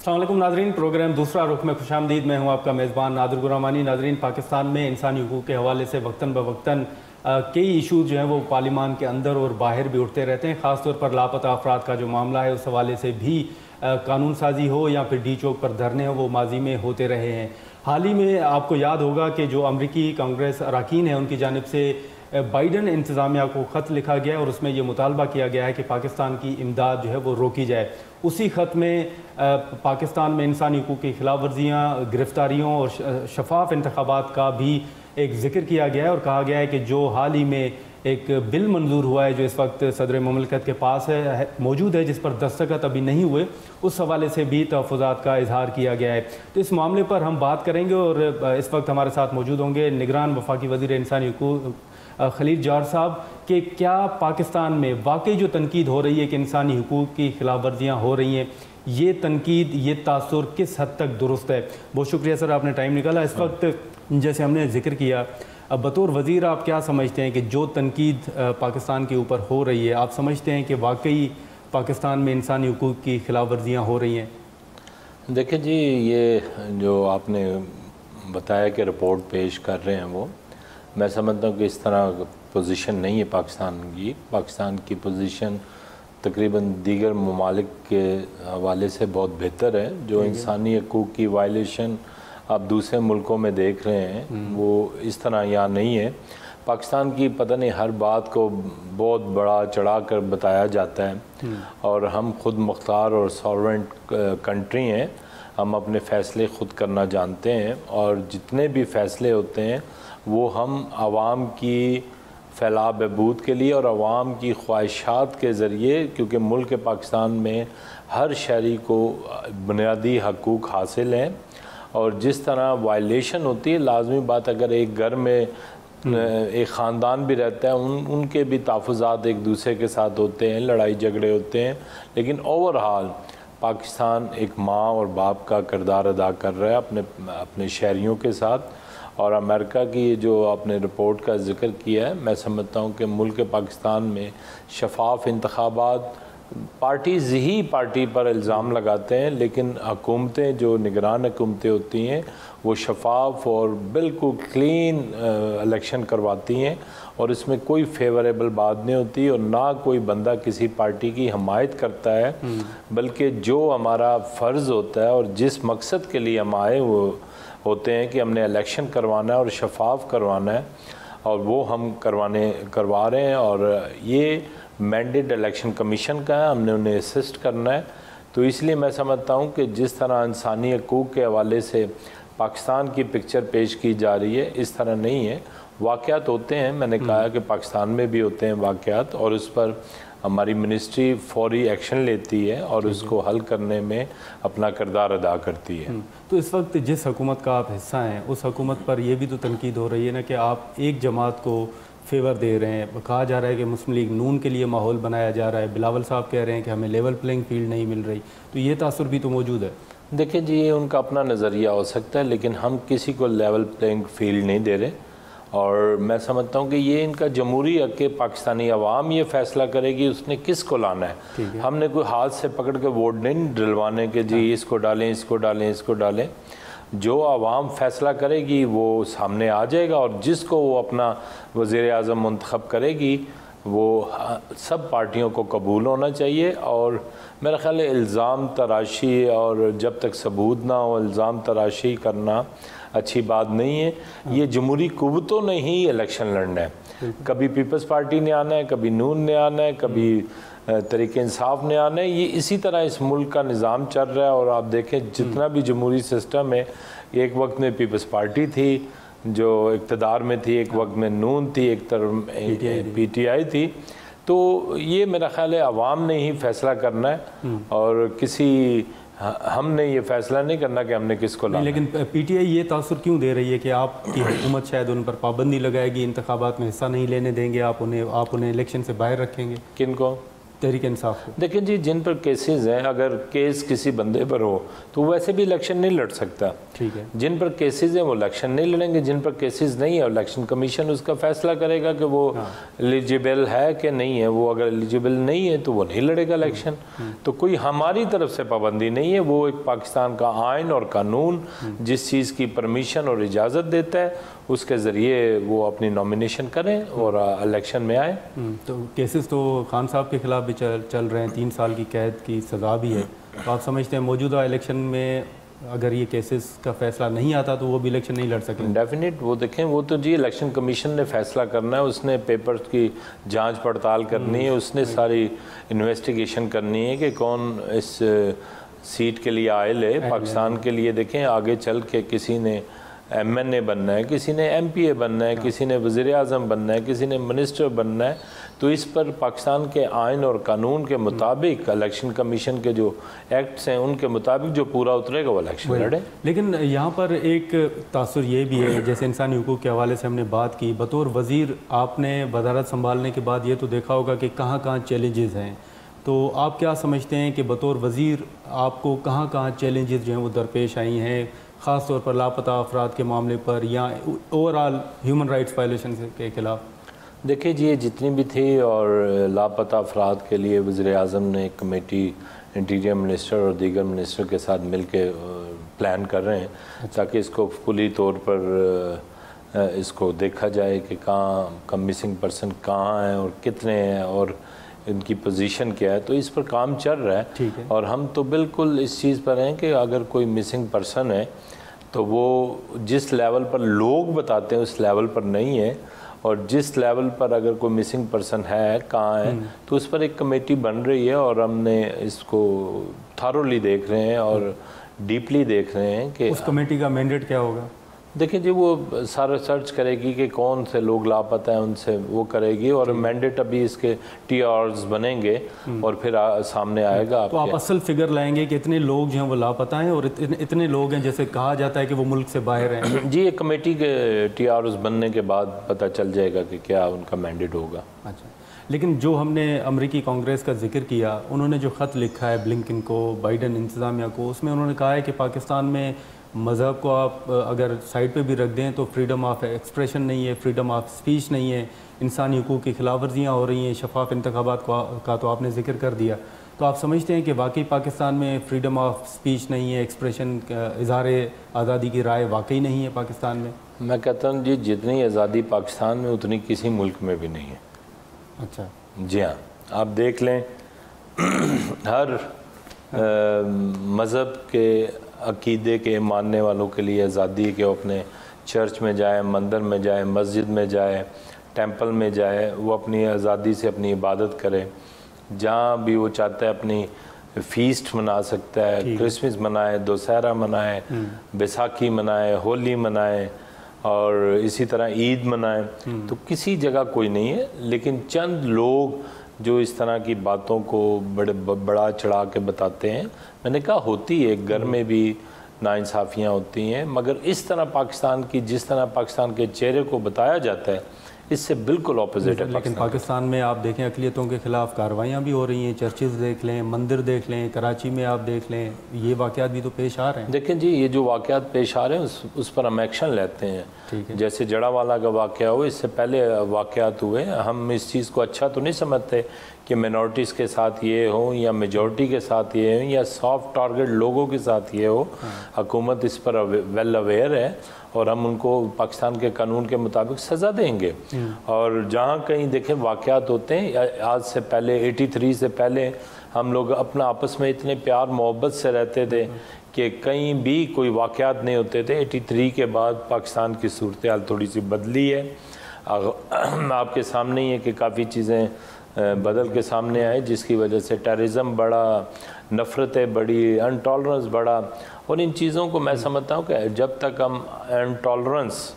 अस्सलाम वालेकुम नाजरीन, प्रोग्राम दूसरा रुख में खुशामदीद। मैं हूँ आपका मेज़बान नादिर गुरामानी। नाजरीन, पाकिस्तान में इंसानी हुकूक के हवाले से वक्तन बवक्तन कई इशू जो हैं वो पार्लिमान के अंदर और बाहर भी उठते रहते हैं। ख़ास तौर पर लापता अफराद का जो मामला है उस हवाले से भी कानून साजी हो या फिर डी चौक पर धरने हो, वो माजी में होते रहे हैं। हाल ही में आपको याद होगा कि जो अमरीकी कांग्रेस अरकान है उनकी जानिब से बाइडन इंतज़ामिया को ख़त लिखा गया और उसमें यह मुतालबा किया गया है कि पाकिस्तान की इमदाद जो है वो रोकी जाए। उसी ख़त में पाकिस्तान में इंसानी हुकूक की खिलाफ वर्जियाँ, गिरफ्तारियों और शफाफ इंतखाबात का भी एक ज़िक्र किया गया है और कहा गया है कि जो हाल ही में एक बिल मंजूर हुआ है जो इस वक्त सदर मुमलिकत के पास है मौजूद है, जिस पर दस्तखत अभी नहीं हुए, उस हवाले से भी तहफ़्फ़ुज़ात का इजहार किया गया है। तो इस मामले पर हम बात करेंगे और इस वक्त हमारे साथ मौजूद होंगे निगरान वफाकी वज़ीर इंसानी हुकूक खलील जौहर साहब कि क्या पाकिस्तान में वाकई जो तनकीद हो रही है कि इंसानी हुकूक की खिलाफ वर्जियाँ हो रही हैं, ये तनकीद, ये तासुर किस हद तक दुरुस्त है? बहुत शुक्रिया सर, आपने टाइम निकाला। इस वक्त जैसे हमने जिक्र किया, अब बतौर वज़ीर आप क्या समझते हैं कि जो तनकीद पाकिस्तान के ऊपर हो रही है, आप समझते हैं कि वाकई पाकिस्तान में इंसानी हुकूक की खिलाफ वर्जियाँ हो रही हैं? देखिए जी, ये जो आपने बताया कि रिपोर्ट पेश कर रहे हैं, वो मैं समझता हूँ कि इस तरह पोजीशन नहीं है पाकिस्तान की पोजीशन तकरीबन दीगर ममालिक के हवाले से बहुत बेहतर है। जो इंसानी हकूक़ की वायलेशन आप दूसरे मुल्कों में देख रहे हैं वो इस तरह यहाँ नहीं है। पाकिस्तान की पता नहीं हर बात को बहुत बड़ा चढ़ा कर बताया जाता है और हम खुद मुख्तार और सॉवरेंट कंट्री हैं। हम अपने फ़ैसले ख़ुद करना जानते हैं और जितने भी फ़ैसले होते हैं वो हम आवाम की फैला बहबूद के लिए और आवाम की ख्वाहिशात के ज़रिए, क्योंकि मुल्क पाकिस्तान में हर शहरी को बुनियादी हकूक़ हासिल हैं और जिस तरह वायलेशन होती है, लाजमी बात अगर एक घर में एक ख़ानदान भी रहता है, उनके भी तहफ़्फ़ुज़ात एक दूसरे के साथ होते हैं, लड़ाई झगड़े होते हैं, लेकिन ओवरऑल पाकिस्तान एक माँ और बाप का किरदार अदा कर रहा है अपने शहरियों के साथ। और अमेरिका की जो आपने रिपोर्ट का ज़िक्र किया है, मैं समझता हूँ कि मुल्क पाकिस्तान में शफाफ इंतखाबात, पार्टीज़ ही पार्टी पर इल्ज़ाम लगाते हैं, लेकिन हुकूमतें जो निगरान हुकूमतें होती हैं वो शफाफ और बिल्कुल क्लीन इलेक्शन करवाती हैं और इसमें कोई फेवरेबल बात नहीं होती और ना कोई बंदा किसी पार्टी की हमायत करता है, बल्कि जो हमारा फ़र्ज़ होता है और जिस मकसद के लिए हम आए वो होते हैं कि हमने इलेक्शन करवाना है और शफाफ करवाना है और वो हम करवा रहे हैं और ये मैंडेट इलेक्शन कमीशन का है, हमने उन्हें असिस्ट करना है। तो इसलिए मैं समझता हूँ कि जिस तरह इंसानी हकूक़ के हवाले से पाकिस्तान की पिक्चर पेश की जा रही है, इस तरह नहीं है। वाक़यात होते हैं, मैंने कहा कि पाकिस्तान में भी होते हैं वाक़यात और उस पर हमारी मिनिस्ट्री फौरी एक्शन लेती है और उसको हल करने में अपना किरदार अदा करती है। तो इस वक्त जिस हुकूमत का आप हिस्सा हैं, उस हुकूमत पर यह भी तो तनकीद हो रही है ना कि आप एक जमात को फेवर दे रहे हैं। कहा जा रहा है कि मुस्लिम लीग नून के लिए माहौल बनाया जा रहा है। बिलावल साहब कह रहे हैं कि हमें लेवल प्लेइंग फील्ड नहीं मिल रही, तो ये तासुर भी तो मौजूद है। देखिए जी, ये उनका अपना नज़रिया हो सकता है, लेकिन हम किसी को लेवल प्लेइंग फील्ड नहीं दे रहे और मैं समझता हूँ कि ये इनका जमहूरी हक़ है। पाकिस्तानी अवाम ये फ़ैसला करेगी उसने किस को लाना है। हमने कोई हाथ से पकड़ के वोट नहीं डलवाने के जी इसको डालें, इसको डालें, इसको डालें। जो आवाम फ़ैसला करेगी वो सामने आ जाएगा और जिसको वो अपना वज़ीर आज़म मुंतखब करेगी वो सब पार्टियों को कबूल होना चाहिए। और मेरा ख़्याल है इल्ज़ाम तराशी और जब तक सबूत ना हो इल्ज़ाम तराशी करना अच्छी बात नहीं है। ये जमहूरी कुव्वतों ने ही इलेक्शन लड़ना है। कभी पीपल्स पार्टी ने आना है, कभी नून ने आना है, कभी तरीके इंसाफ ने आना है। ये इसी तरह इस मुल्क का निज़ाम चल रहा है और आप देखें जितना भी जमहूरी सिस्टम है, एक वक्त में पीपल्स पार्टी थी जो इक़्तिदार में थी, एक वक्त में नून थी, एक तरफ PTI थी। तो ये मेरा ख़्याल है अवाम ने ही फ़ैसला करना है और हमने ये फ़ैसला नहीं करना कि हमने किसको लाना। लेकिन PTI ये तासुर क्यों दे रही है कि आपकी हुकूमत शायद उन पर पाबंदी लगाएगी, इंतखाबात में हिस्सा नहीं लेने देंगे, आप उन्हें इलेक्शन से बाहर रखेंगे? किन को? तहरीक इंसाफ को? देखिए जी, जिन पर केसेस हैं, अगर केस किसी बंदे पर हो तो वैसे भी इलेक्शन नहीं लड़ सकता। ठीक है। जिन पर केसेस हैं वो इलेक्शन नहीं लड़ेंगे, जिन पर केसेस नहीं है इलेक्शन कमीशन उसका फैसला करेगा कि वो एलिजिबल है कि नहीं है। वो अगर एलिजिबल नहीं है तो वो नहीं लड़ेगा इलेक्शन। तो कोई हमारी तरफ से पाबंदी नहीं है, वो एक पाकिस्तान का आइन और कानून जिस चीज़ की परमिशन और इजाज़त देता है उसके ज़रिए वो अपनी नॉमिनेशन करें और इलेक्शन में आए। तो केसेस तो खान साहब के खिलाफ भी चल रहे हैं, 3 साल की कैद की सज़ा भी है। तो आप समझते हैं मौजूदा इलेक्शन में अगर ये केसेस का फैसला नहीं आता तो वो भी इलेक्शन नहीं लड़ सकेंगे? डेफिनेट। वो देखें, वो तो जी इलेक्शन कमीशन ने फैसला करना है, उसने पेपर्स की जांच पड़ताल करनी है, उसने सारी इन्वेस्टिगेशन करनी है कि कौन इस सीट के लिए आयल है पाकिस्तान के लिए। देखें, आगे चल के किसी ने MNA बनना है, किसी ने MPA बनना है, किसी ने वज़ीर आज़म बनना है, किसी ने मिनिस्टर बनना है। तो इस पर पाकिस्तान के आइन और कानून के मुताबिक इलेक्शन कमीशन के जो एक्ट्स हैं उनके मुताबिक जो पूरा उतरेगा वो इलेक्शन लड़े। लेकिन यहाँ पर एक तासुर ये भी है, जैसे इंसानी हुकूक के हवाले से हमने बात की, बतौर वज़ीर आपने वज़ारत संभालने के बाद ये तो देखा होगा कि कहाँ कहाँ चैलेंजेस हैं। तो आप क्या समझते हैं कि बतौर वज़ीर आपको कहाँ कहाँ चैलेंजेस जो हैं वो दरपेश आई हैं, ख़ास तौर पर लापता अफराद के मामले पर या ओवरऑल ह्यूमन राइट्स वायलेशन के खिलाफ? देखिए जी, ये जितनी भी थी और लापता अफराद के लिए वज़ीर आज़म ने एक कमेटी इंटीरियर मिनिस्टर और दीगर मिनिस्टर के साथ मिल के प्लान कर रहे हैं ताकि इसको फुली तौर पर इसको देखा जाए कि कहाँ मिसिंग पर्सन कहाँ हैं और कितने हैं और इनकी पोजीशन क्या है। तो इस पर काम चल रहा है। ठीक है। और हम तो बिल्कुल इस चीज़ पर हैं कि अगर कोई मिसिंग पर्सन है तो वो जिस लेवल पर लोग बताते हैं उस लेवल पर नहीं है, और जिस लेवल पर अगर कोई मिसिंग पर्सन है कहाँ है तो उस पर एक कमेटी बन रही है और हमने इसको थारोली देख रहे हैं और डीपली देख रहे हैं कि उस कमेटी का मैंडेट क्या होगा। देखिए जी, वो सारा सर्च करेगी कि कौन से लोग लापता हैं, उनसे वो करेगी और मैंडेट अभी इसके TRs बनेंगे और फिर सामने आएगा। तो आप असल फिगर लाएंगे कि इतने लोग जो हैं वो लापता हैं और इतने लोग हैं जैसे कहा जाता है कि वो मुल्क से बाहर हैं? जी, एक कमेटी के TRs बनने के बाद पता चल जाएगा कि क्या उनका मैंडेट होगा। अच्छा, लेकिन जो हमने अमेरिकी कांग्रेस का जिक्र किया, उन्होंने जो ख़त लिखा है ब्लिंकन को, बाइडन इंतज़ामिया को, उसमें उन्होंने कहा है कि पाकिस्तान में मज़हब को आप अगर साइड पे भी रख दें तो फ्रीडम ऑफ एक्सप्रेशन नहीं है, फ्रीडम ऑफ स्पीच नहीं है, इंसानी हुकूक की खिलाफ वर्जियाँ हो रही हैं, शफाफ इंतखाबात का तो आपने जिक्र कर दिया। तो आप समझते हैं कि वाकई पाकिस्तान में फ्रीडम ऑफ स्पीच नहीं है, एक्सप्रेशन इज़हार आज़ादी की राय वाकई नहीं है पाकिस्तान में? मैं कहता हूँ जी, जितनी आज़ादी पाकिस्तान में उतनी किसी मुल्क में भी नहीं है। अच्छा जी हाँ, आप देख लें हर मज़हब के अकीदे के मानने वालों के लिए आज़ादी है कि वो अपने चर्च में जाए, मंदिर में जाए, मस्जिद में जाए, टेंपल में जाए, वो अपनी आज़ादी से अपनी इबादत करे, जहाँ भी वो चाहता है अपनी फीस्ट मना सकता है, क्रिसमस मनाए, दशहरा मनाए, बैसाखी मनाए, होली मनाए और इसी तरह ईद मनाए। तो किसी जगह कोई नहीं है, लेकिन चंद लोग जो इस तरह की बातों को बड़ा चढ़ा के बताते हैं। मैंने कहा होती है, घर में भी नाइंसाफ़ियाँ होती हैं, मगर इस तरह पाकिस्तान की, जिस तरह पाकिस्तान के चेहरे को बताया जाता है, इससे बिल्कुल ऑपोजिट है। लेकिन पाकिस्तान में आप देखें अक़लियतों के ख़िलाफ़ कार्रवाइयाँ भी हो रही हैं, चर्चेज़ देख लें, मंदिर देख लें, कराची में आप देख लें, ये वाक़यात भी तो पेश आ रहे हैं। देखें जी, ये जो वाक़यात पेश आ रहे हैं उस पर हम एक्शन लेते हैं। ठीक है। जैसे जड़ावाला का वाक़या हुआ, इससे पहले वाक़यात हुए, हम इस चीज़ को अच्छा तो नहीं समझते कि मिनॉरिटीज़ के साथ ये हो या मेजॉरिटी के साथ ये हो या सॉफ्ट टारगेट लोगों के साथ ये हो। हुकूमत इस पर वेल अवेयर है और हम उनको पाकिस्तान के कानून के मुताबिक सज़ा देंगे। और जहाँ कहीं देखें वाक़यात होते हैं, आज से पहले 83 से पहले हम लोग अपना आपस में इतने प्यार मोहब्बत से रहते थे कि कहीं भी कोई वाक़यात नहीं होते थे। 83 के बाद पाकिस्तान की सूरत हाल थोड़ी सी बदली है। आपके सामने ही है कि काफ़ी चीज़ें बदल के सामने आए, जिसकी वजह से टेररिज्म बढ़ा, नफ़रतें बढ़ी, अनटॉलरेंस बढ़ा। और इन चीज़ों को मैं समझता हूँ कि जब तक हम अनटॉलरेंस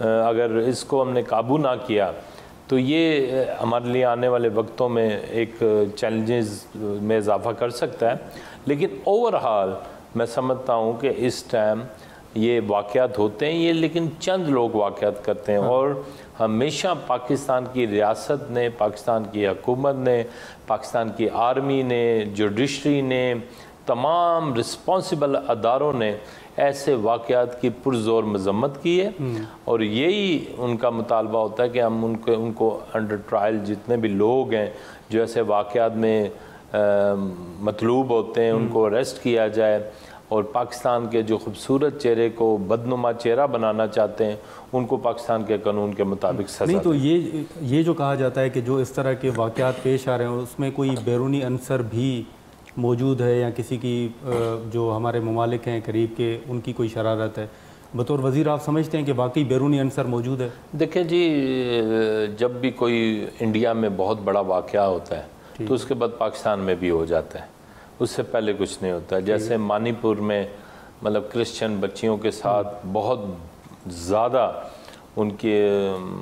अगर इसको हमने काबू ना किया तो ये हमारे लिए आने वाले वक्तों में एक चैलेंजेस में इजाफा कर सकता है। लेकिन ओवरऑल मैं समझता हूँ कि इस टाइम ये वाक़यात होते हैं, ये लेकिन चंद लोग वाक़यात करते हैं। और हमेशा पाकिस्तान की रियासत ने, पाकिस्तान की हुकूमत ने, पाकिस्तान की आर्मी ने, जुडिशरी ने, तमाम रिस्पॉन्सिबल अदारों ने ऐसे वाक़यात की पुरज़ोर मज़म्मत की है। और यही उनका मुतालबा होता है कि हम उनको अंडर ट्रायल जितने भी लोग हैं जो ऐसे वाक़यात में मतलूब होते हैं, उनको अरेस्ट किया जाए। और पाकिस्तान के जो खूबसूरत चेहरे को बदनुमा चेहरा बनाना चाहते हैं, उनको पाकिस्तान के कानून के मुताबिक सज़ा नहीं। तो ये जो कहा जाता है कि जो इस तरह के वाक़यात पेश आ रहे हैं उसमें कोई बैरूनी अंसर भी मौजूद है, या किसी की जो हमारे ममालिक हैं करीब के, उनकी कोई शरारत है, बतौर वज़ीर आप समझते हैं कि वाकई बैरूनी अंसर मौजूद है? देखिए जी, जब भी कोई इंडिया में बहुत बड़ा वाक़या होता है तो उसके बाद पाकिस्तान में भी हो जाता है, उससे पहले कुछ नहीं होता है। जैसे मणिपुर में मतलब क्रिश्चियन बच्चियों के साथ बहुत ज़्यादा उनके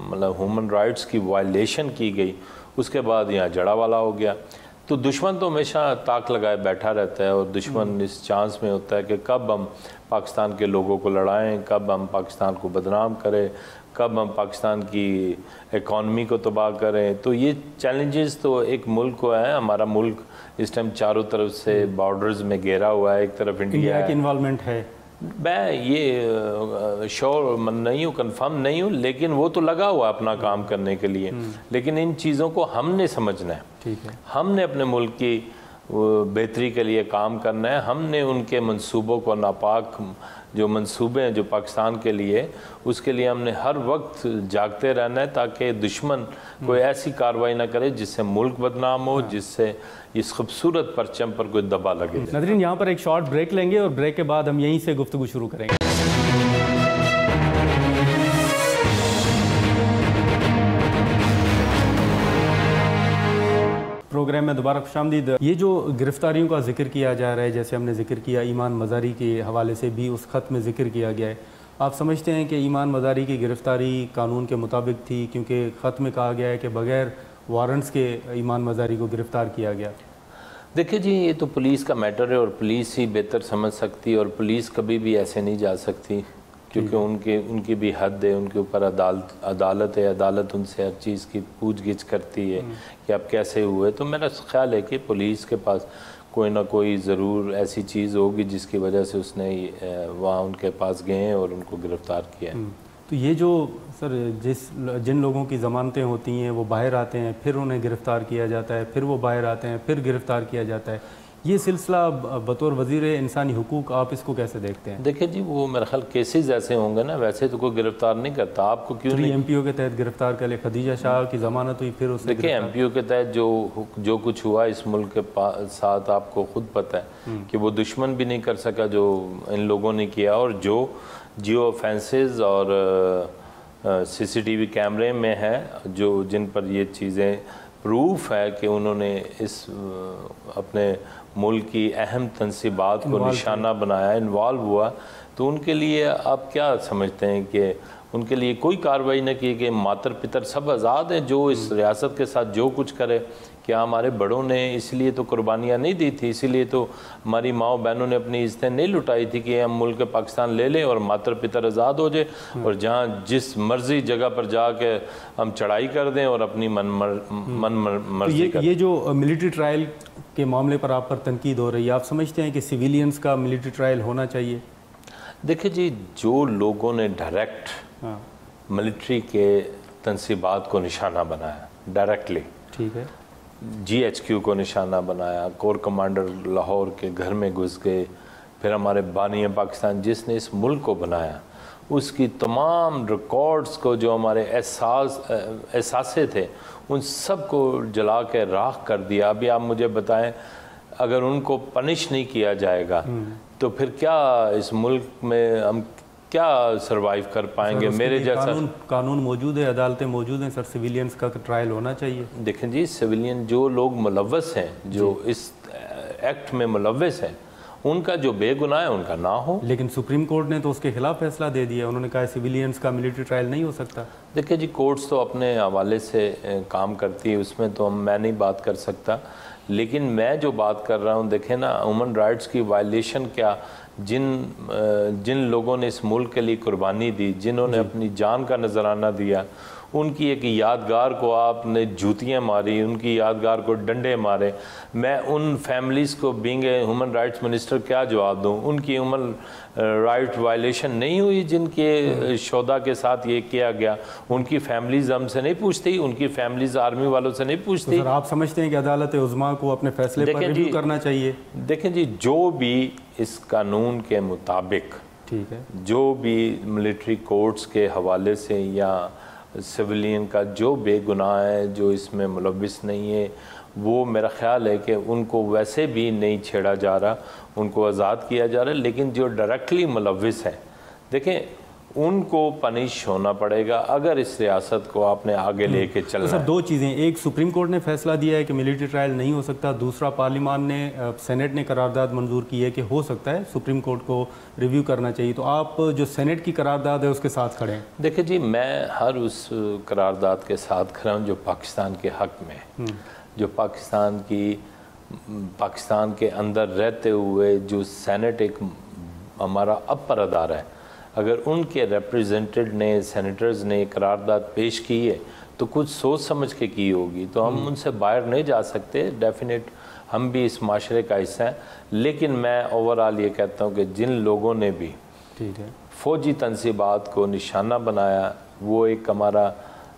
मतलब ह्यूमन राइट्स की वायलेशन की गई, उसके बाद यहाँ जड़ावाला हो गया। तो दुश्मन तो हमेशा ताक लगाए बैठा रहता है, और दुश्मन इस चांस में होता है कि कब हम पाकिस्तान के लोगों को लड़ाएं, कब हम पाकिस्तान को बदनाम करें, कब हम पाकिस्तान की इकॉनमी को तबाह करें। तो ये चैलेंजेस तो एक मुल्क को है, हमारा मुल्क इस टाइम चारों तरफ से बॉर्डर्स में घेरा हुआ है, एक तरफ इंडिया की इन्वॉल्वमेंट है। मैं ये श्योर नहीं हूँ, कंफर्म नहीं हूँ, लेकिन वो तो लगा हुआ अपना काम करने के लिए। लेकिन इन चीज़ों को हमने समझना है, ठीक है, हमने अपने मुल्क की बेहतरी के लिए काम करना है। हमने उनके मंसूबों को, नापाक जो मंसूबे हैं जो पाकिस्तान के लिए, उसके लिए हमने हर वक्त जागते रहना है ताकि दुश्मन कोई ऐसी कार्रवाई ना करे जिससे मुल्क बदनाम हो, जिससे इस खूबसूरत परचम पर कोई दबा लगे। नाज़रीन, यहाँ पर एक शॉर्ट ब्रेक लेंगे और ब्रेक के बाद हम यहीं से गुफ्तगू शुरू करेंगे। प्रोग्राम में दोबारा खुशामदीद। ये जो गिरफ्तारियों का जिक्र किया जा रहा है, जैसे हमने जिक्र किया ईमान मज़ारी के हवाले से भी उस ख़त में जिक्र किया गया है, आप समझते हैं कि ईमान मज़ारी की गिरफ़्तारी कानून के मुताबिक थी? क्योंकि ख़त में कहा गया है कि बग़ैर वारंट्स के ईमान मज़ारी को गिरफ़्तार किया गया। देखिए जी, ये तो पुलिस का मैटर है और पुलिस ही बेहतर समझ सकती है, और पुलिस कभी भी ऐसे नहीं जा सकती क्योंकि उनकी भी हद है, उनके ऊपर अदालत है, अदालत उनसे हर चीज़ की पूछ गिछ करती है कि आप कैसे हुए। तो मेरा ख्याल है कि पुलिस के पास कोई ना कोई ज़रूर ऐसी चीज़ होगी जिसकी वजह से उसने वहाँ उनके पास गए हैं और उनको गिरफ़्तार किया है। तो ये जो सर जिन लोगों की ज़मानतें होती हैं वो बाहर आते हैं, फिर उन्हें गिरफ़्तार किया जाता है, फिर वो बाहर आते हैं, फिर गिरफ़्तार किया जाता है, ये सिलसिला बतौर वज़ीर इंसानी हुकूक आप इसको कैसे देखते हैं? देखिए जी, वो मेरा ख्याल केसेस ऐसे होंगे ना, वैसे तो कोई गिरफ्तार नहीं करता। आपको क्यों नहीं MPO के तहत गिरफ्तार कर ले? खदीजा शाह की ज़मानत हुई, फिर उसने देखिए MPO के तहत जो कुछ हुआ इस मुल्क के साथ आपको खुद पता है कि वो दुश्मन भी नहीं कर सका जो इन लोगों ने किया। और जो जियो ऑफेंसेस और CCTV कैमरे में है जो जिन पर ये चीज़ें प्रूफ है कि उन्होंने इस अपने मुल्क की अहम तनसीबात को निशाना बनाया, इन्वॉल्व हुआ, तो उनके लिए आप क्या समझते हैं कि उनके लिए कोई कार्रवाई न की कि मातर पितर सब आज़ाद हैं, जो इस रियासत के साथ जो कुछ करे? क्या हमारे बड़ों ने इसलिए तो कुर्बानियाँ नहीं दी थी, इसीलिए तो हमारी माओ बहनों ने अपनी इज्जतें नहीं लुटाई थी कि हम मुल्क पाकिस्तान ले लें और मातर पितर आज़ाद हो जाए और जहाँ जिस मर्जी जगह पर जाके हम चढ़ाई कर दें और अपनी मन मर्जी तो ये जो मिलिट्री ट्रायल के मामले पर आप पर तनकीद हो रही है, आप समझते हैं कि सिविलियंस का मिलिट्री ट्रायल होना चाहिए? देखिए जी, जो लोगों ने डायरेक्ट मिलिट्री के तनसीबात को निशाना बनाया डायरेक्टली, ठीक है, GHQ को निशाना बनाया, कोर कमांडर लाहौर के घर में घुस गए, फिर हमारे बानी पाकिस्तान जिसने इस मुल्क को बनाया उसकी तमाम रिकॉर्ड्स को, जो हमारे एहसासे थे, उन सब को जला के राख कर दिया। अभी आप मुझे बताएं, अगर उनको पनिश नहीं किया जाएगा तो फिर क्या इस मुल्क में हम क्या सरवाइव कर पाएंगे? मेरे जैसा कानून मौजूद है, अदालतें मौजूद हैं सर, सिविलियंस का ट्रायल होना चाहिए। देखें जी, सिविलियन जो लोग मुलव्वस हैं, जो इस एक्ट में मुलव्वस हैं, उनका जो बेगुनाह है उनका ना हो। लेकिन सुप्रीम कोर्ट ने तो उसके खिलाफ फैसला दे दिया, उन्होंने कहा सिविलियंस का मिलिट्री ट्रायल नहीं हो सकता। देखिए जी, कोर्ट्स तो अपने हवाले से काम करती है, उसमें तो मैं नहीं बात कर सकता, लेकिन मैं जो बात कर रहा हूँ, देखें ना, ह्यूमन राइट्स की वायलेशन क्या, जिन लोगों ने इस मुल्क के लिए कुर्बानी दी, जिन्होंने अपनी जान का नजराना दिया, उनकी एक यादगार को आपने जूतियाँ मारी, उनकी यादगार को डंडे मारे। मैं उन फैमिलीज़ को being a human rights minister क्या जवाब दूँ? उनकी ह्यूमन राइट वायलेशन नहीं हुई जिनके शोदा के साथ ये किया गया? उनकी फैमिलीज़ हमसे नहीं पूछती, उनकी फैमिलीज़ आर्मी वालों से नहीं पूछती। तो सर आप समझते हैं कि अदालत उज़्मा को अपने फैसले पर रिव्यू करना चाहिए? देखें जी, जो भी इस कानून के मुताबिक, ठीक है, जो भी मिलिट्री कोर्ट्स के हवाले से या सिविलियन का जो बेगुनाह है, जो इसमें मुलविस नहीं है, वो मेरा ख्याल है कि उनको वैसे भी नहीं छेड़ा जा रहा, उनको आज़ाद किया जा रहा है। लेकिन जो डायरेक्टली मुलविस है, देखें, उनको पनिश होना पड़ेगा अगर इस रियासत को आपने आगे लेके चलना तो सर दो चीज़ें, एक सुप्रीम कोर्ट ने फैसला दिया है कि मिलिट्री ट्रायल नहीं हो सकता, दूसरा पार्लियामान ने सेनेट ने करारदाद मंजूर की है कि हो सकता है, सुप्रीम कोर्ट को रिव्यू करना चाहिए। तो आप जो सेनेट की करारदाद है उसके साथ खड़े हैं? देखिए जी, मैं हर उस करारदाद के साथ खड़ा हूँ जो पाकिस्तान के हक में, जो पाकिस्तान के अंदर रहते हुए जो सेनेट एक हमारा अपर अदारा है, अगर उनके रिप्रेजेंटेड ने, सेनेटर्स ने करारदाद पेश की है तो कुछ सोच समझ के की होगी, तो हम उनसे बाहर नहीं जा सकते। डेफिनेट हम भी इस माशरे का हिस्सा हैं। लेकिन मैं ओवरऑल ये कहता हूँ कि जिन लोगों ने भी फ़ौजी तनसीबात को निशाना बनाया, वो एक हमारा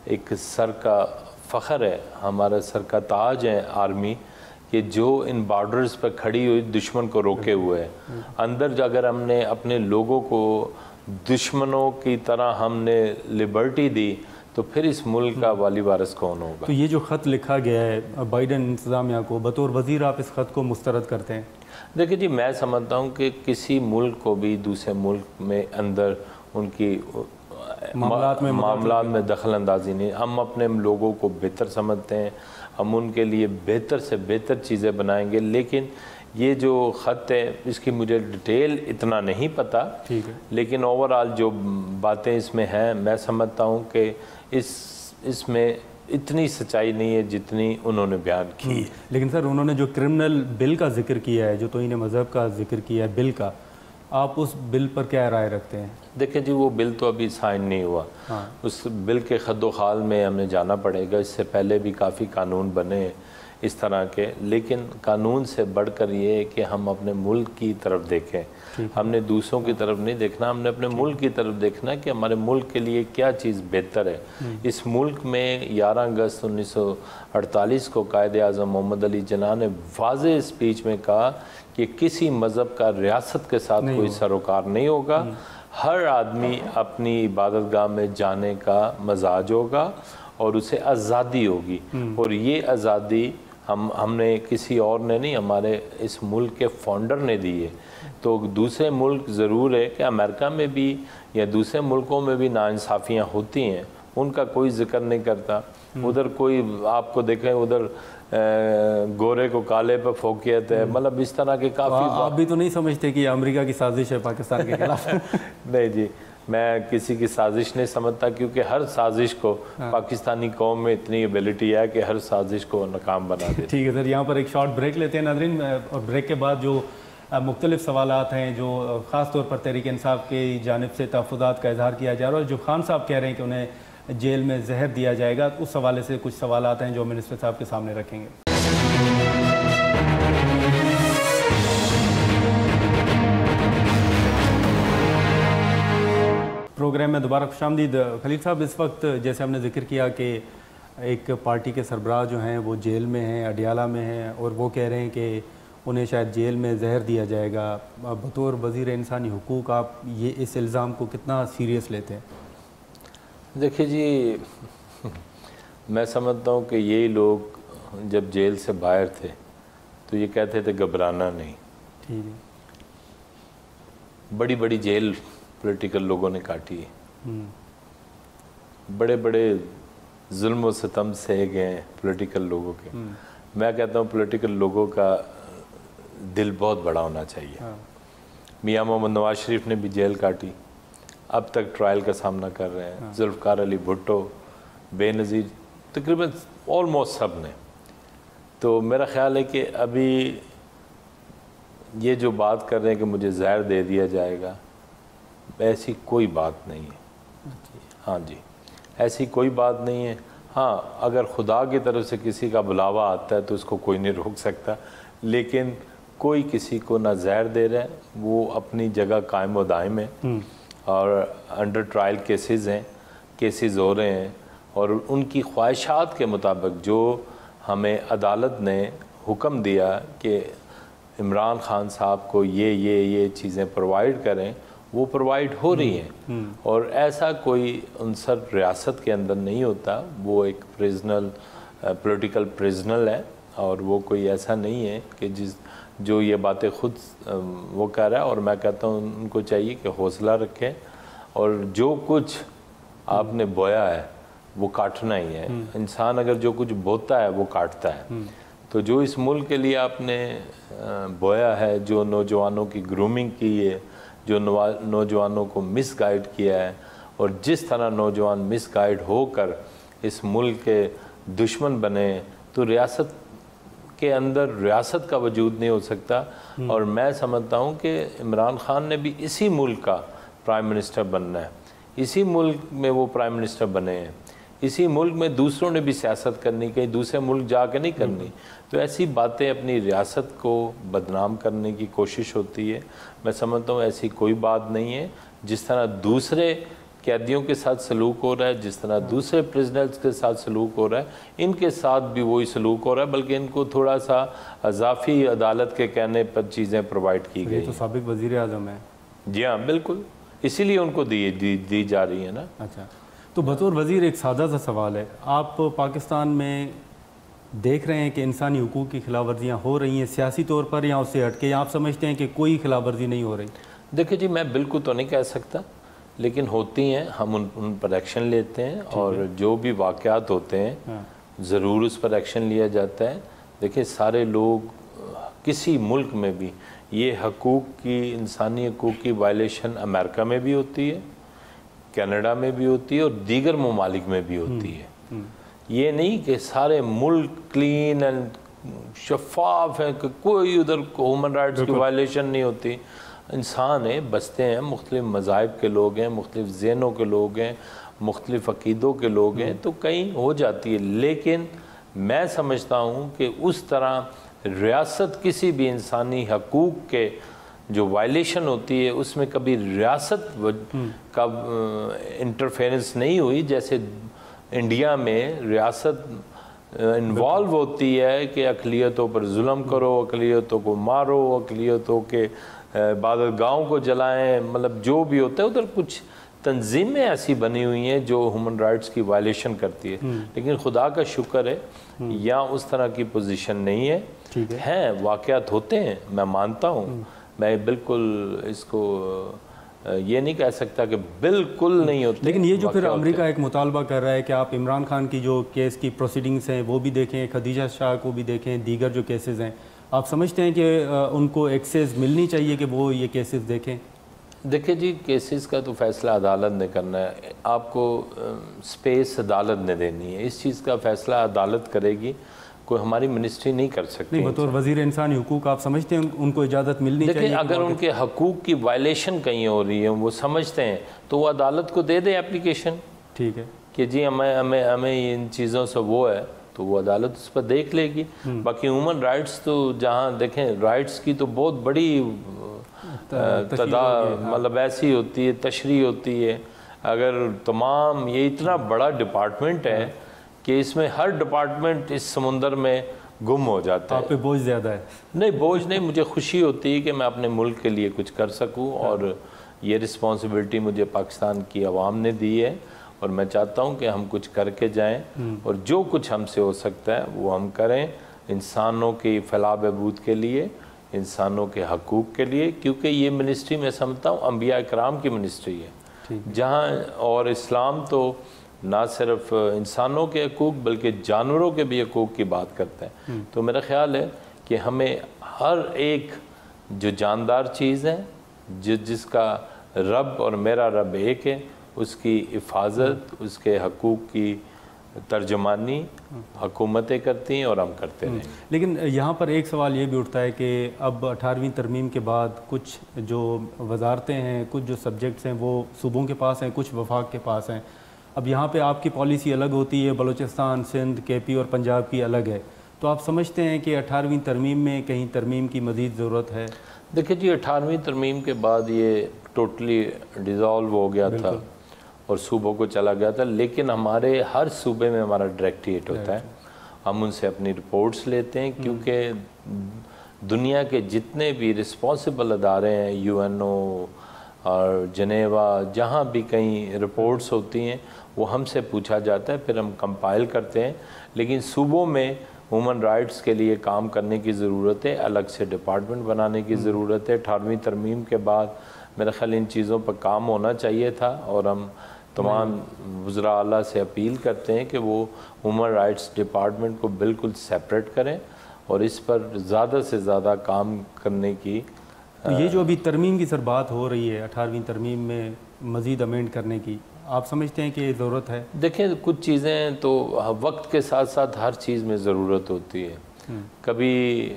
एक सर का फ़ख्र है, हमारा सर का ताज है आर्मी, कि जो इन बॉर्डर्स पर खड़ी हुई दुश्मन को रोके हुए है। अंदर अगर हमने अपने लोगों को दुश्मनों की तरह हमने लिबर्टी दी, तो फिर इस मुल्क का वाली वारिस कौन होगा? तो ये जो ख़त लिखा गया है बाइडन इंतज़ामिया को, बतौर वज़ीर आप इस ख़त को मुस्तरद करते हैं? देखिए जी, मैं समझता हूँ कि किसी मुल्क को भी दूसरे मुल्क में अंदर उनकी मामलात में दखल अंदाजी नहीं। हम अपने लोगों को बेहतर समझते हैं, हम उनके लिए बेहतर से बेहतर चीज़ें बनाएंगे। लेकिन ये जो ख़त है, इसकी मुझे डिटेल इतना नहीं पता, ठीक है, लेकिन ओवरऑल जो बातें इसमें हैं, मैं समझता हूँ कि इसमें इतनी सच्चाई नहीं है जितनी उन्होंने बयान की। लेकिन सर उन्होंने जो क्रिमिनल बिल का जिक्र किया है, जो तौहीन मज़हब का जिक्र किया है बिल का, आप उस बिल पर क्या राय रखते हैं? देखिए जी, वो बिल तो अभी साइन नहीं हुआ। उस बिल के खद्दोखाल में हमें जाना पड़ेगा। इससे पहले भी काफ़ी कानून बने इस तरह के, लेकिन कानून से बढ़कर ये है कि हम अपने मुल्क की तरफ देखें, हमने दूसरों की तरफ नहीं देखना, हमने अपने मुल्क की तरफ देखना कि हमारे मुल्क के लिए क्या चीज़ बेहतर है। इस मुल्क में 11 अगस्त 1948 को कायदे आज़म मोहम्मद अली जिन्ना ने वाज़ेह स्पीच में कहा कि किसी मज़हब का रियासत के साथ कोई सरोकार नहीं होगा, हर आदमी अपनी इबादतगाह में जाने का मजाज होगा और उसे आज़ादी होगी। और ये आज़ादी हमने किसी और ने नहीं, हमारे इस मुल्क के फाउंडर ने दी है। तो दूसरे मुल्क ज़रूर है कि अमेरिका में भी या दूसरे मुल्कों में भी नाइंसाफ़ियाँ होती हैं, उनका कोई जिक्र नहीं करता। उधर कोई आपको देखें, उधर गोरे को काले पर फोकियत है, मतलब इस तरह के काफ़ी। आप भी तो नहीं समझते कि अमेरिका की साजिश है पाकिस्तान के खिलाफ? नहीं जी, मैं किसी की साजिश नहीं समझता, क्योंकि हर साजिश को पाकिस्तानी कौम में इतनी एबिलिटी है कि हर साजिश को नाकाम बना दे। ठीक है सर, यहाँ पर एक शॉर्ट ब्रेक लेते हैं नाज़रीन, और ब्रेक के बाद जो मुख्तलिफ सवालात हैं, जो ख़ास तौर पर तहरीक इंसाफ की जानिब से तहफ़्फ़ुज़ात का इजहार किया जा रहा है, और जो खान साहब कह रहे हैं कि उन्हें जेल में जहर दिया जाएगा, उस हवाले से कुछ सवालात हैं जो मिनिस्टर साहब के सामने रखेंगे। प्रोग्राम में दोबारा खुशामदीद। खलील साहब, इस वक्त जैसे हमने जिक्र किया कि एक पार्टी के सरबराह जो हैं वो जेल में हैं, अडियाला में हैं, और वो कह रहे हैं कि उन्हें शायद जेल में जहर दिया जाएगा। बतौर वज़ीर इंसानी हुकूक आप ये इस इल्ज़ाम को कितना सीरियस लेते हैं? देखिए जी, मैं समझता हूँ कि यही लोग जब जेल से बाहर थे तो ये कहते थे घबराना नहीं। ठीक है, बड़ी बड़ी जेल पॉलिटिकल लोगों ने काटी है, बड़े बड़े जुल्म व सितम सहे गए पॉलिटिकल लोगों के। मैं कहता हूँ पॉलिटिकल लोगों का दिल बहुत बड़ा होना चाहिए। मियाँ मोहम्मद नवाज शरीफ ने भी जेल काटी, अब तक ट्रायल का सामना कर रहे हैं। जुल्फ़िकार अली भुट्टो, बेनज़ीर, तकरीबन ऑलमोस्ट सब ने। तो मेरा ख्याल है कि अभी ये जो बात कर रहे हैं कि मुझे जहर दे दिया जाएगा, ऐसी कोई बात नहीं है। हाँ जी, ऐसी कोई बात नहीं है। हाँ, अगर खुदा की तरफ से किसी का बुलावा आता है तो उसको कोई नहीं रोक सकता, लेकिन कोई किसी को ना जहर दे रहा है, वो अपनी जगह कायम व दायम है और अंडर ट्रायल केसेस हैं, केसेस हो रहे हैं और उनकी ख्वाहिशात के मुताबिक जो हमें अदालत ने हुक्म दिया कि इमरान खान साहब को ये चीज़ें प्रोवाइड करें, वो प्रोवाइड हो रही हैं। और ऐसा कोई अंसर रियासत के अंदर नहीं होता, वो एक प्रिजनल पॉलिटिकल प्रिजनल है और वो कोई ऐसा नहीं है कि जो ये बातें खुद वो कह रहा है। और मैं कहता हूँ उनको चाहिए कि हौसला रखें और जो कुछ आपने बोया है वो काटना ही है। इंसान अगर जो कुछ बोता है वो काटता है। तो जो इस मुल्क के लिए आपने बोया है, जो नौजवानों की ग्रूमिंग की है, जो नौजवानों को मिसगाइड किया है और जिस तरह नौजवान मिसगाइड होकर इस मुल्क के दुश्मन बने, तो रियासत के अंदर रियासत का वजूद नहीं हो सकता। और मैं समझता हूँ कि इमरान खान ने भी इसी मुल्क का प्राइम मिनिस्टर बनना है, इसी मुल्क में वो प्राइम मिनिस्टर बने हैं, इसी मुल्क में दूसरों ने भी सियासत करनी, कहीं दूसरे मुल्क जाकर नहीं करनी। तो ऐसी बातें अपनी रियासत को बदनाम करने की कोशिश होती है। मैं समझता हूँ ऐसी कोई बात नहीं है। जिस तरह दूसरे कैदियों के साथ सलूक हो रहा है, जिस तरह दूसरे प्रिजनर्स के साथ सलूक हो रहा है, इनके साथ भी वही सलूक हो रहा है, बल्कि इनको थोड़ा सा अजाफी अदालत के कहने पर चीज़ें प्रोवाइड की गई। तो साबिक वज़ीर आज़म है। जी हाँ, बिल्कुल, इसीलिए उनको दी जा रही है ना। अच्छा, तो बतौर वज़ीर एक सादा सा सवाल है, आप पाकिस्तान में देख रहे हैं कि इंसानी हुकूक की खिलाफ वर्जियाँ हो रही हैं सियासी तौर पर या उससे हटके, या आप समझते हैं कि कोई खिलाफ वर्जी नहीं हो रही? देखिए जी, मैं बिल्कुल तो नहीं कह सकता, लेकिन होती हैं, हम उन पर एक्शन लेते हैं और जो भी वाक़यात होते हैं ज़रूर उस पर एक्शन लिया जाता है। देखिए, सारे लोग किसी मुल्क में भी ये हकूक़ की, इंसानी हकूक़ की वायलेशन अमेरिका में भी होती है, कनाडा में भी होती है और दीगर ममालिक में भी होती है। ये नहीं कि सारे मुल्क क्लीन एंड शफाफ है कि कोई उधर ह्यूमन राइट्स की वायलेशन नहीं होती। इंसान है, बसते हैं, मुख्तलिफ मज़ाहिब के लोग हैं, मुख्तलिफ ज़हनों के लोग हैं, मुख्तलिफ अक़ीदों के लोग हैं, तो कहीं हो जाती है। लेकिन मैं समझता हूँ कि उस तरह रियासत किसी भी इंसानी हकूक़ के जो वायलेशन होती है उसमें कभी रियासत का इंटरफेरेंस नहीं हुई। जैसे इंडिया में रियासत इन्वॉल्व होती है कि अक़लियतों पर जुल्म करो, अक़लियतों को मारो, अक़लियतों के इबादतगाहों को जलाएं, मतलब जो भी होता है उधर कुछ तंजीमें ऐसी बनी हुई हैं जो ह्यूमन राइट्स की वायलेशन करती है। लेकिन खुदा का शुक्र है यहाँ उस तरह की पोजीशन नहीं है। हैं वाक़यात होते हैं, मैं मानता हूँ, मैं बिल्कुल इसको ये नहीं कह सकता कि बिल्कुल नहीं होते। लेकिन ये जो फिर अमेरिका एक मुतालबा कर रहा है कि आप इमरान खान की जो केस की प्रोसीडिंग्स हैं वो भी देखें, खदीजा शाह को भी देखें, दीगर जो केसेस हैं, आप समझते हैं कि उनको एक्सेस मिलनी चाहिए कि वो ये केसेस देखें? देखिए जी, केसेस का तो फैसला अदालत ने करना है, आपको स्पेस अदालत ने देनी है, इस चीज़ का फैसला अदालत करेगी, कोई हमारी मिनिस्ट्री नहीं कर सकती। नहीं, बतौर वज़ीर इंसानी हुकूक आप समझते हैं उनको इजाज़त मिलनी चाहिए? देखिए, अगर उनके हकूक़ की वायलेशन कहीं हो रही है, वो समझते हैं, तो वो अदालत को दे दे एप्लीकेशन, ठीक है, कि जी हमें इन चीज़ों से वो है, तो वो अदालत उस पर देख लेगी। बाकी ह्यूमन राइट्स तो जहाँ देखें, राइट्स की तो बहुत बड़ी मतलब ऐसी होती है, तशरीह होती है। अगर तमाम ये इतना बड़ा डिपार्टमेंट है कि इसमें हर डिपार्टमेंट इस समुंदर में गुम हो जाता है। आप पे बोझ ज़्यादा है? नहीं, बोझ नहीं, मुझे खुशी होती है कि मैं अपने मुल्क के लिए कुछ कर सकूं और ये रिस्पॉन्सिबिलिटी मुझे पाकिस्तान की आवाम ने दी है और मैं चाहता हूं कि हम कुछ करके जाएं और जो कुछ हमसे हो सकता है वो हम करें, इंसानों की फलाह बहबूद के लिए, इंसानों के हकूक़ के लिए। क्योंकि ये मिनिस्ट्री मैं समझता हूँ अम्बिया इकराम की मिनिस्ट्री है, जहाँ और इस्लाम तो ना सिर्फ इंसानों के हकूक़ बल्कि जानवरों के भी हकूक़ की बात करते हैं। तो मेरा ख़्याल है कि हमें हर एक जो जानदार चीज़ है, जिसका रब और मेरा रब एक है, उसकी हिफाजत, उसके हकूक़ की तर्जुमानी हुकूमतें करती हैं और हम करते रहेंगे। लेकिन यहाँ पर एक सवाल ये भी उठता है कि अब 18वीं तरमीम के बाद कुछ जो वजारतें हैं, कुछ जो सब्जेक्ट्स हैं वो सूबों के पास हैं, कुछ वफाक के पास हैं। अब यहाँ पे आपकी पॉलिसी अलग होती है, बलूचिस्तान, सिंध, केपी और पंजाब की अलग है। तो आप समझते हैं कि 18वीं तरमीम में कहीं तरमीम की मज़ीद ज़रूरत है? देखिए जी, 18वीं तरमीम के बाद ये टोटली डिज़ोल्व हो गया था और सूबों को चला गया था, लेकिन हमारे हर सूबे में हमारा डायरेक्टरेट होता है। हम उनसे अपनी रिपोर्ट्स लेते हैं, क्योंकि दुनिया के जितने भी रिस्पॉन्सिबल अदारे हैं, यूएनओ और जनेवा, जहाँ भी कहीं रिपोर्ट्स होती हैं वो हमसे पूछा जाता है, फिर हम कंपाइल करते हैं। लेकिन सूबों में ह्यूमन राइट्स के लिए काम करने की ज़रूरत है, अलग से डिपार्टमेंट बनाने की ज़रूरत है। 18वीं तरमीम के बाद मेरा ख्याल इन चीज़ों पर काम होना चाहिए था, और हम तमाम वज़रा आला से अपील करते हैं कि वो ह्यूमन राइट्स डिपार्टमेंट को बिल्कुल सेपरेट करें और इस पर ज़्यादा से ज़्यादा काम करने की। तो ये जो अभी तरमीम की सर बात हो रही है, 18वीं तरमीम में मज़ीद अमेंड करने की, आप समझते हैं कि ज़रूरत है? देखें, कुछ चीज़ें तो वक्त के साथ साथ हर चीज़ में ज़रूरत होती है। कभी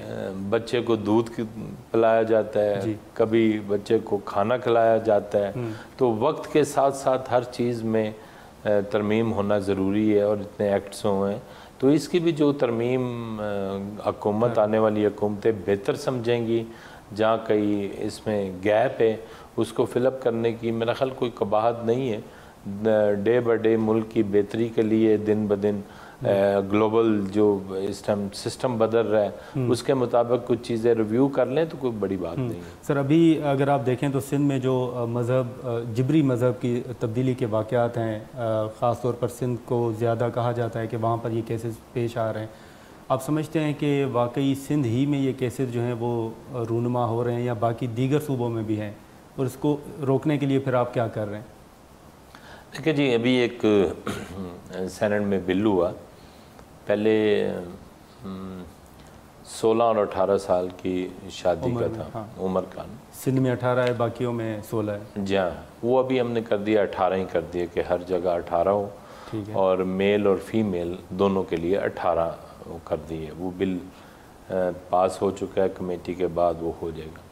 बच्चे को दूध पिलाया जाता है, कभी बच्चे को खाना खिलाया जाता है, तो वक्त के साथ साथ हर चीज़ में तरमीम होना ज़रूरी है, और इतने एक्ट्स हुए हैं तो इसकी भी जो तरमीम हुकूमत, आने वाली हुकूमतें बेहतर समझेंगी, जहाँ कहीं इसमें गैप है उसको फिलअप करने की मेरा ख्याल कोई कबाहत नहीं है। डे बाय डे मुल्क की बेहतरी के लिए दिन ब दिन ग्लोबल जो इस टाइम सिस्टम बदल रहा है उसके मुताबिक कुछ चीज़ें रिव्यू कर लें तो कोई बड़ी बात नहीं है। सर, अभी अगर आप देखें तो सिंध में जो मज़हब, जिब्री मज़हब की तब्दीली के वाक़यात हैं, ख़ास तौर पर सिंध को ज़्यादा कहा जाता है कि वहाँ पर ये केसेस पेश आ रहे हैं। आप समझते हैं कि वाकई सिंध ही में ये केसेस जो हैं वो रूनुमा हो रहे हैं, या बाकी दीगर सूबों में भी हैं, और इसको रोकने के लिए फिर आप क्या कर रहे हैं? देखिए जी, अभी एक सेनेट में बिल हुआ, पहले 16 और 18 साल की शादी का था। हाँ। उम्र का सिंध में 18 है, बाकियों में 16 है। जी हाँ, वो अभी हमने कर दिया 18 ही कर दिया कि हर जगह 18 हो, और मेल और फीमेल दोनों के लिए 18 कर दिए। वो बिल पास हो चुका है, कमेटी के बाद वो हो जाएगा।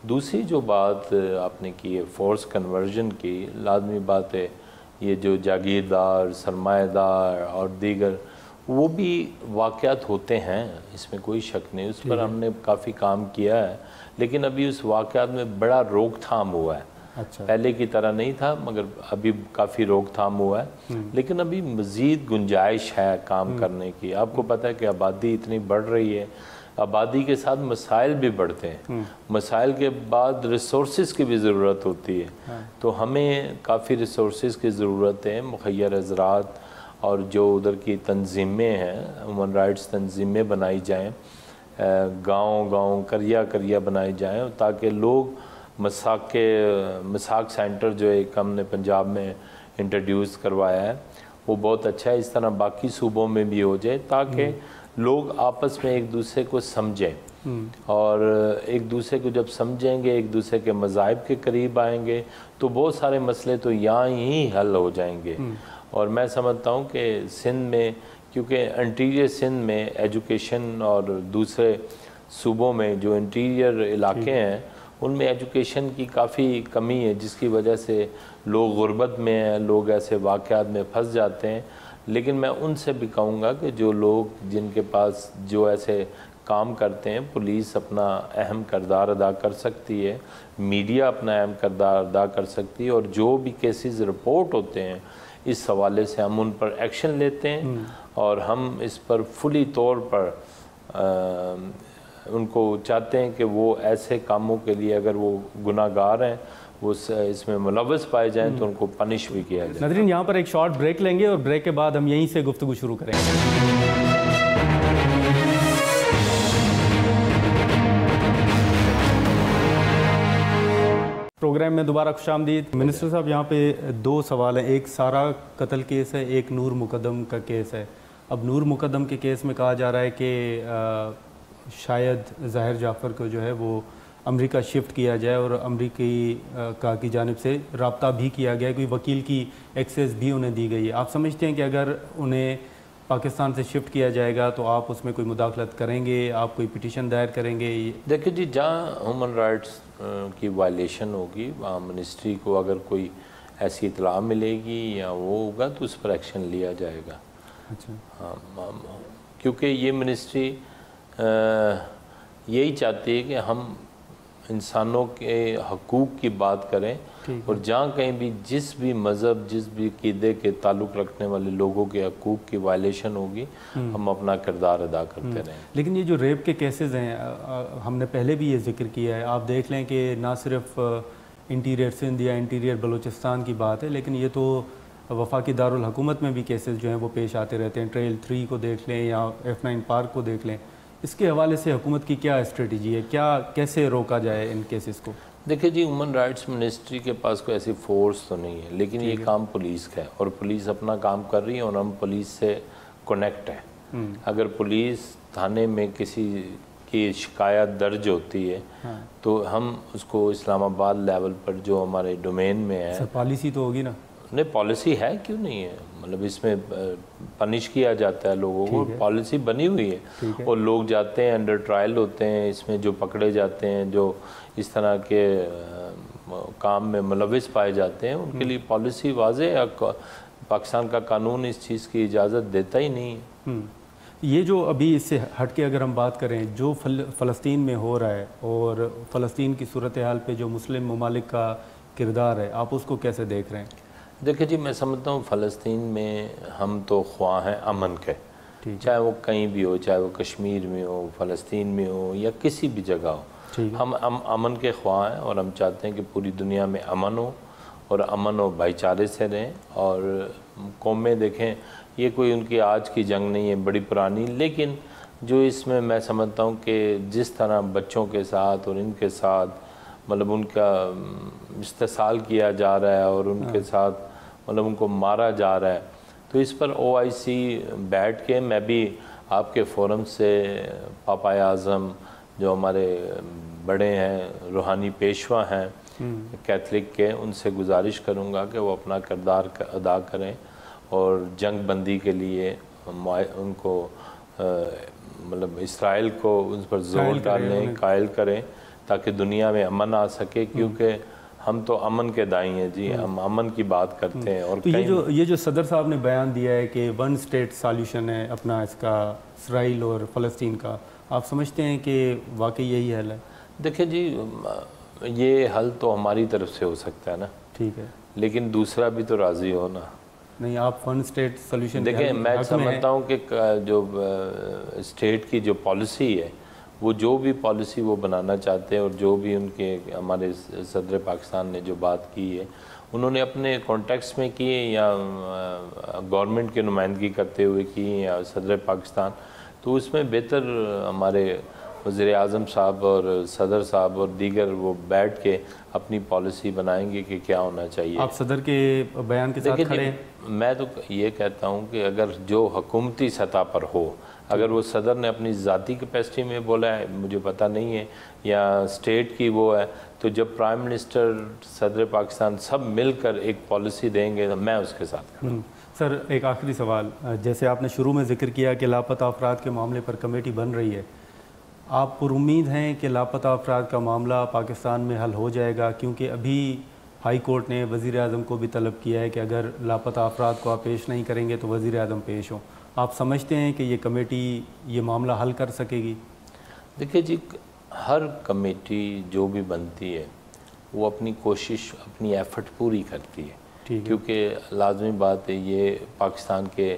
दूसरी जो बात आपने की है फोर्स कन्वर्जन की, लाजमी बात है ये जो जागीरदार, सरमाएदार और दीगर वो भी वाक़यात होते हैं, इसमें कोई शक नहीं, उस पर हमने काफ़ी काम किया है, लेकिन अभी उस वाक़यात में बड़ा रोकथाम हुआ है। अच्छा। पहले की तरह नहीं था, मगर अभी काफ़ी रोकथाम हुआ है, लेकिन अभी मज़ीद गुंजाइश है काम करने की। आपको पता है कि आबादी इतनी बढ़ रही है, आबादी के साथ मसाइल भी बढ़ते हैं, मसाइल के बाद रिसोर्सेज की भी ज़रूरत होती है। तो हमें काफ़ी रिसोर्सेज की ज़रूरत है, मुखय्यर हज़रात और जो उधर की तंजीमें हैं, ह्यूमन राइट्स तंजीमें बनाई जाएँ, गांव-गांव, करिया बनाए जाएँ, ताकि लोग मसाक सेंटर जो एक हमने पंजाब में इंट्रोड्यूस करवाया है वो बहुत अच्छा है, इस तरह बाकी सूबों में भी हो जाए, ताकि लोग आपस में एक दूसरे को समझें, और एक दूसरे को जब समझेंगे, एक दूसरे के मज़ाहिब के करीब आएंगे, तो बहुत सारे मसले तो यहाँ ही हल हो जाएंगे। और मैं समझता हूँ कि सिंध में, क्योंकि इंटीरियर सिंध में एजुकेशन और दूसरे सूबों में जो इंटीरियर इलाके हैं उनमें एजुकेशन की काफ़ी कमी है, जिसकी वजह से लोग गुर्बत में हैं, लोग ऐसे वाक़यात में फंस जाते हैं। लेकिन मैं उनसे भी कहूँगा कि जो लोग जिनके पास जो ऐसे काम करते हैं, पुलिस अपना अहम किरदार अदा कर सकती है, मीडिया अपना अहम किरदार अदा कर सकती है, और जो भी केसेस रिपोर्ट होते हैं इस हवाले से हम उन पर एक्शन लेते हैं, और हम इस पर फुली तौर पर उनको चाहते हैं कि वो ऐसे कामों के लिए अगर वो गुनाहगार हैं, वो इसमें मुलव्वस पाए जाएं, तो उनको पनिश भी किया जाए। नाज़रीन, यहाँ पर एक शॉर्ट ब्रेक लेंगे और ब्रेक के बाद हम यहीं से गुफ्तगू शुरू करेंगे। प्रोग्राम में दोबारा खुशामदीद। मिनिस्टर साहब, यहाँ पे दो सवाल हैं, एक सारा कत्ल केस है, एक नूर मुकद्दम का केस है। अब नूर मुकद्दम के केस में कहा जा रहा है कि शायद ज़ाहिर जाफ़र को जो है वो अमेरिका शिफ्ट किया जाए और अमेरिकी का की जानिब से रब्ता भी किया गया, कोई वकील की एक्सेस भी उन्हें दी गई है। आप समझते हैं कि अगर उन्हें पाकिस्तान से शिफ्ट किया जाएगा तो आप उसमें कोई मुदाखलत करेंगे, आप कोई पिटीशन दायर करेंगे? देखिए जी, जहाँ ह्यूमन राइट्स की वायलेशन होगी वहाँ मिनिस्ट्री को अगर कोई ऐसी इतला मिलेगी या वो होगा तो उस पर एक्शन लिया जाएगा। अच्छा। हाँ, क्योंकि ये मिनिस्ट्री यही चाहती है कि हम इंसानों के हकूक़ की बात करें और जहाँ कहीं भी जिस भी मज़हब जिस भी क़ीदे के ताल्लुक़ रखने वाले लोगों के हकूक़ की वायलेशन होगी हम अपना किरदार अदा करते रहें। लेकिन ये जो रेप के केसेस हैं, हमने पहले भी ये जिक्र किया है, आप देख लें कि ना सिर्फ इंटीरियर सिंध या इंटीरियर बलूचिस्तान की बात है, लेकिन ये तो वफाकी दारुल हुकूमत में भी केसेस जो हैं वो पेश आते रहते हैं। ट्रेल 3 को देख लें या F9 पार्क को देख लें। इसके हवाले से हुकूमत की क्या स्ट्रेटजी है, क्या कैसे रोका जाए इन केसेस को? देखिए जी, ह्यूमन राइट्स मिनिस्ट्री के पास कोई ऐसी फोर्स तो नहीं है, लेकिन ये काम पुलिस का है और पुलिस अपना काम कर रही है और हम पुलिस से कनेक्ट हैं। अगर पुलिस थाने में किसी की शिकायत दर्ज होती है तो हम उसको इस्लामाबाद लेवल पर जो हमारे डोमेन में है, पॉलिसी तो होगी ना? नहीं, पॉलिसी है, क्यों नहीं है, मतलब इसमें पनिश किया जाता है लोगों को, पॉलिसी बनी हुई है और लोग जाते हैं, अंडर ट्रायल होते हैं, इसमें जो पकड़े जाते हैं, जो इस तरह के काम में मुलविस पाए जाते हैं, उनके लिए पॉलिसी वाज़े है। पाकिस्तान का कानून इस चीज़ की इजाज़त देता ही नहीं है। ये जो अभी इससे हट के अगर हम बात करें जो फ़लस्तीन में हो रहा है और फ़लस्तीन की सूरत हाल पे जो मुस्लिम ममालिक का किरदार है, आप उसको कैसे देख रहे हैं? देखिए जी, मैं समझता हूँ फ़लस्तीन में हम तो ख्वाह हैं अमन के, चाहे वो कहीं भी हो, चाहे वो कश्मीर में हो, फ़लस्तीन में हो या किसी भी जगह हो, हम अमन के ख्वाह हैं और हम चाहते हैं कि पूरी दुनिया में अमन हो और अमन और भाईचारे से रहें। और कौमें देखें, ये कोई उनकी आज की जंग नहीं है, बड़ी पुरानी, लेकिन जो इसमें मैं समझता हूँ कि जिस तरह बच्चों के साथ और इनके साथ मतलब उनका इस्तेसाल किया जा रहा है और उनके साथ मतलब उनको मारा जा रहा है, तो इस पर OIC बैठ के, मैं भी आपके फोरम से पापाए आज़म जो हमारे बड़े हैं, रूहानी पेशवा हैं कैथलिक के, उनसे गुजारिश करूँगा कि वो अपना किरदार अदा करें और जंग बंदी के लिए उनको मतलब इसराइल को उन पर ज़ोर डालने, कायल करें ताकि दुनिया में अमन आ सके, क्योंकि हम तो अमन के दाई हैं जी, हम अमन की बात करते हैं। और तो ये जो सदर साहब ने बयान दिया है कि 1 स्टेट सॉल्यूशन है अपना इसका इसराइल और फ़लस्तीन का, आप समझते हैं कि वाकई यही हल है? देखिए जी, ये हल तो हमारी तरफ से हो सकता है ना, ठीक है, लेकिन दूसरा भी तो राज़ी हो ना। नहीं, आप 1 स्टेट सॉल्यूशन देखिए, मैं समझता हूँ कि जो स्टेट की जो पॉलिसी है, वो जो भी पॉलिसी वो बनाना चाहते हैं और जो भी उनके हमारे सदर पाकिस्तान ने जो बात की है, उन्होंने अपने कॉन्टेक्स्ट में की या गवर्नमेंट की नुमाइंदगी करते हुए की या सदर पाकिस्तान, तो उसमें बेहतर हमारे वज़ीर आज़म साहब और सदर साहब और दीगर वो बैठ के अपनी पॉलिसी बनाएंगे कि क्या होना चाहिए। आप सदर के बयान के साथ खड़े हैं? मैं तो ये कहता हूँ कि अगर जो हुकूमती सतह पर हो, अगर वो सदर ने अपनी ज़ाती कैपेसिटी में बोला है, मुझे पता नहीं है, या स्टेट की वो है, तो जब प्राइम मिनिस्टर सदर पाकिस्तान सब मिलकर एक पॉलिसी देंगे तो मैं उसके साथ खड़ा हूँ। सर, एक आखिरी सवाल, जैसे आपने शुरू में जिक्र किया कि लापता अफराद के मामले पर कमेटी बन रही है, आप पुरुम्मीद हैं कि लापता अफराद का मामला पाकिस्तान में हल हो जाएगा? क्योंकि अभी हाई कोर्ट ने वज़ीर आज़म को भी तलब किया है कि अगर लापता अफराद को आप पेश नहीं करेंगे तो वज़ीर आज़म पेश हो। आप समझते हैं कि ये कमेटी ये मामला हल कर सकेगी? देखिए जी, हर कमेटी जो भी बनती है वो अपनी कोशिश, अपनी एफ़र्ट पूरी करती है, क्योंकि लाजमी बात है, ये पाकिस्तान के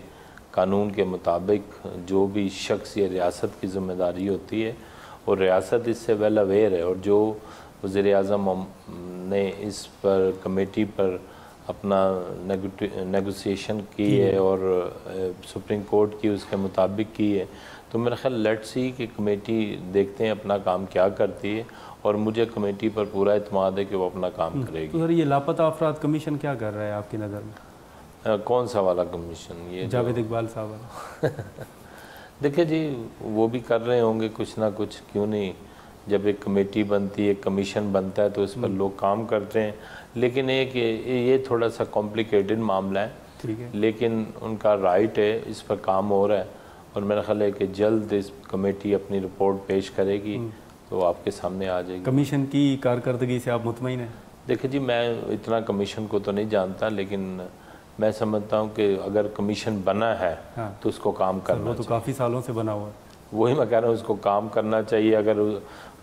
कानून के मुताबिक जो भी शख्स या रियासत की ज़िम्मेदारी होती है और रियासत इससे वेल अवेयर है। और जो वज़ीर आज़म ने इस पर कमेटी पर अपना नेगोशिएशन की है और सुप्रीम कोर्ट की उसके मुताबिक की है, तो मेरा ख्याल लेट्स सी कि कमेटी देखते हैं अपना काम क्या करती है और मुझे कमेटी पर पूरा इत्मीनान है कि वो अपना काम करेगी। तो सर, ये लापता अफराद कमीशन क्या कर रहा है आपकी नज़र में? कौन सा वाला कमीशन? ये जावेद इकबाल साहब वाला? देखिए जी, वो भी कर रहे होंगे कुछ ना कुछ, क्यों नहीं, जब एक कमेटी बनती है, एक कमीशन बनता है तो इस पर लोग काम करते हैं, लेकिन एक ये थोड़ा सा कॉम्प्लिकेटेड मामला है, ठीक है, लेकिन उनका राइट है, इस पर काम हो रहा है और मेरा ख्याल है कि जल्द इस कमेटी अपनी रिपोर्ट पेश करेगी तो आपके सामने आ जाएगी। कमीशन की कारकर्दगी से आप मुतमईन हैं? देखिए जी, मैं इतना कमीशन को तो नहीं जानता, लेकिन मैं समझता हूँ कि अगर कमीशन बना है तो उसको काम करना वो तो काफ़ी सालों से बना हुआ है। वही मैं कह रहा हूँ, उसको काम करना चाहिए। अगर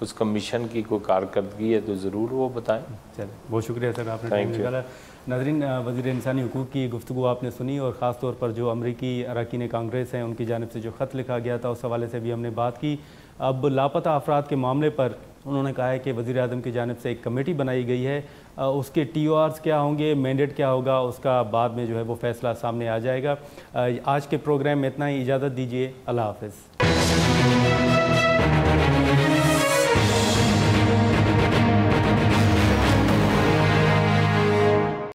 उस कमीशन की कोई कारकर्दगी है तो ज़रूर वो बताएं। चलिए, बहुत शुक्रिया सर, आपने टाइम निकाला। नाज़रीन, वज़ीर इंसानी हुकूक़ की गुफ्तगू आपने सुनी और ख़ास तौर पर जो अमरीकी अरकान कांग्रेस हैं उनकी जानिब से जो ख़त लिखा गया था उस हवाले से भी हमने बात की। अब लापता अफराद के मामले पर उन्होंने कहा है कि वज़ीर आज़म की जानिब से एक कमेटी बनाई गई है, उसके TORs क्या होंगे, मैंडेट क्या होगा, उसका बाद में जो है वो फ़ैसला सामने आ जाएगा। आज के प्रोग्राम में इतना ही, इजाज़त दीजिए, अल्लाह हाफ़िज़।